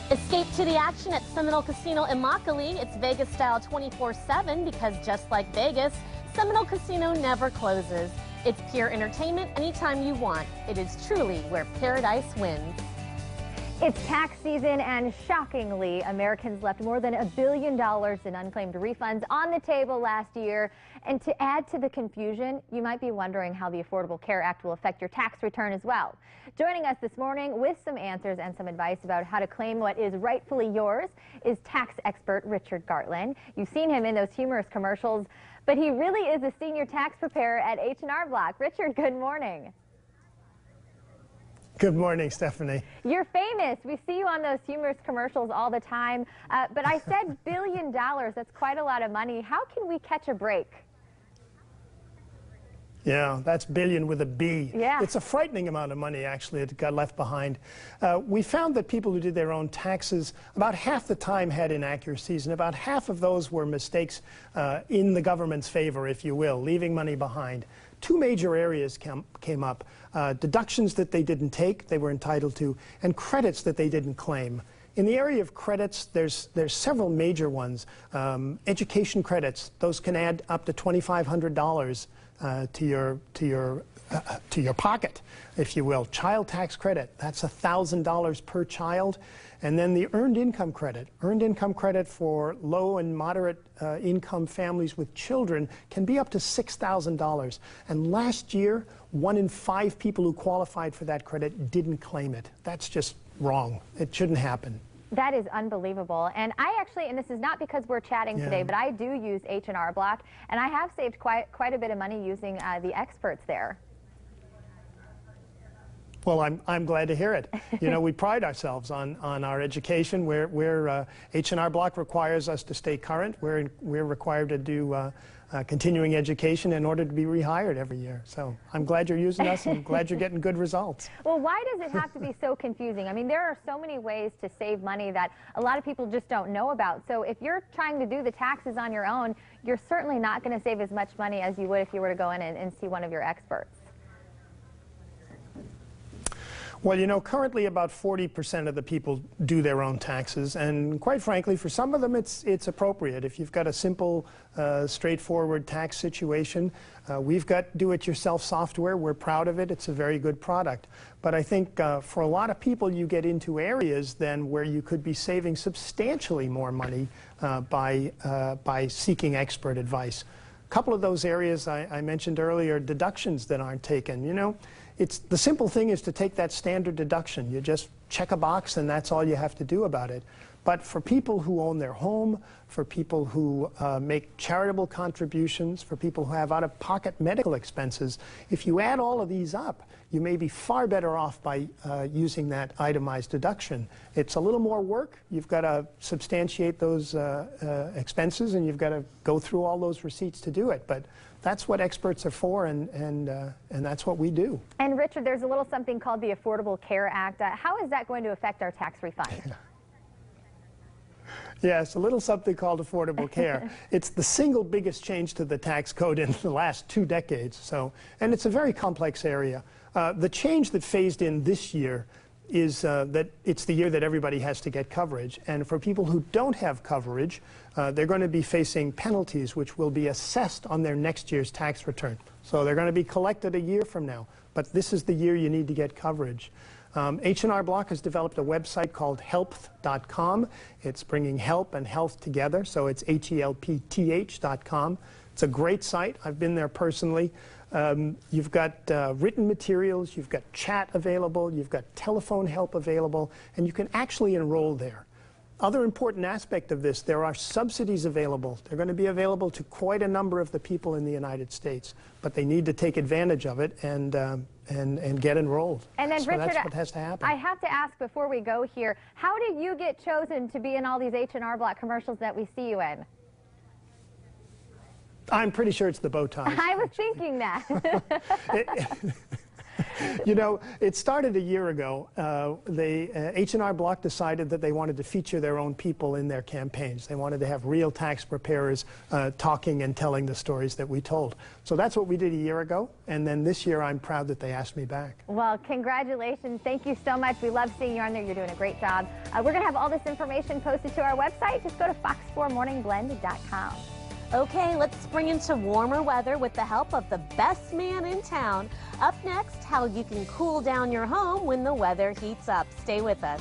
Escape to the action at Seminole Casino in Immokalee. It's Vegas style 24/7 because just like Vegas, Seminole Casino never closes. It's pure entertainment anytime you want. It is truly where paradise wins. It's tax season, and shockingly, Americans left more than $1 billion in unclaimed refunds on the table last year. And to add to the confusion, you might be wondering how the Affordable Care Act will affect your tax return as well. Joining us this morning with some answers and some advice about how to claim what is rightfully yours is tax expert Richard Gartland. You've seen him in those humorous commercials, but he really is a senior tax preparer at H&R Block. Richard, good morning. Good morning, Stephanie. You're famous. We see you on those humorous commercials all the time. But I said $1 billion. That's quite a lot of money. How can we catch a break? Yeah, that's billion with a B. Yeah. It's a frightening amount of money, actually, that got left behind. We found that people who did their own taxes, about half the time had inaccuracies, and about half of those were mistakes in the government's favor, if you will, leaving money behind. Two major areas came up. Deductions that they didn't take, they were entitled to, and credits that they didn't claim. In the area of credits, there's several major ones. Education credits, those can add up to $2,500 to your pocket, if you will. Child tax credit, that's $1,000 per child. And then the earned income credit for low and moderate income families with children can be up to $6,000. And last year, 1 in 5 people who qualified for that credit didn't claim it. That's just wrong. It shouldn't happen. That is unbelievable. And I actually, and this is not because we're chatting today, but I do use H&R Block, and I have saved quite a bit of money using the experts there. Well, I'm glad to hear it. You know, we pride ourselves on our education. H&R Block requires us to stay current. We're required to do continuing education in order to be rehired every year. So I'm glad you're using us, and glad you're getting good results. Well, why does it have to be so confusing? I mean, there are so many ways to save money that a lot of people just don't know about. So if you're trying to do the taxes on your own, you're certainly not going to save as much money as you would if you were to go in and see one of your experts. Well, you know, currently about 40% of the people do their own taxes, and quite frankly, for some of them it's appropriate. If you've got a simple, straightforward tax situation, we've got do-it-yourself software. We're proud of it. It's a very good product. But I think for a lot of people, you get into areas then where you could be saving substantially more money by seeking expert advice. A couple of those areas I mentioned earlier, deductions that aren't taken. You know, the simple thing is to take that standard deduction. You just check a box, and that's all you have to do about it. But for people who own their home, for people who make charitable contributions, for people who have out-of-pocket medical expenses, if you add all of these up, you may be far better off by using that itemized deduction. It's a little more work. You've got to substantiate those expenses, and you've got to go through all those receipts to do it. But that's what experts are for, and that's what we do. And Richard, there's a little something called the Affordable Care Act. How is that going to affect our tax refund? Yes, a little something called Affordable Care. It's the single biggest change to the tax code in the last 2 decades. And it's a very complex area. The change that phased in this year is that it's the year that everybody has to get coverage. And for people who don't have coverage, they're going to be facing penalties which will be assessed on their next year's tax return. So they're going to be collected a year from now. But this is the year you need to get coverage. H&R Block has developed a website called helpth.com. It's bringing help and health together, so it's helpth.com. It's a great site. I've been there personally. You've got written materials, you've got chat available, you've got telephone help available, and you can actually enroll there. Other important aspect of this, there are subsidies available. They're going to be available to quite a number of the people in the United States, but they need to take advantage of it and get enrolled. And then, so Richard, that's what has to happen. I have to ask before we go here, how did you get chosen to be in all these H&R Block commercials that we see you in? I'm pretty sure it's the bow ties. I was thinking that. You know, it started a year ago. H&R Block decided that they wanted to feature their own people in their campaigns. They wanted to have real tax preparers talking and telling the stories that we told. So that's what we did a year ago, and then this year I'm proud that they asked me back. Well, congratulations. Thank you so much. We love seeing you on there. You're doing a great job. We're going to have all this information posted to our website. Just go to fox4morningblend.com. Okay, let's spring into warmer weather with the help of the best man in town. Up next, how you can cool down your home when the weather heats up. Stay with us.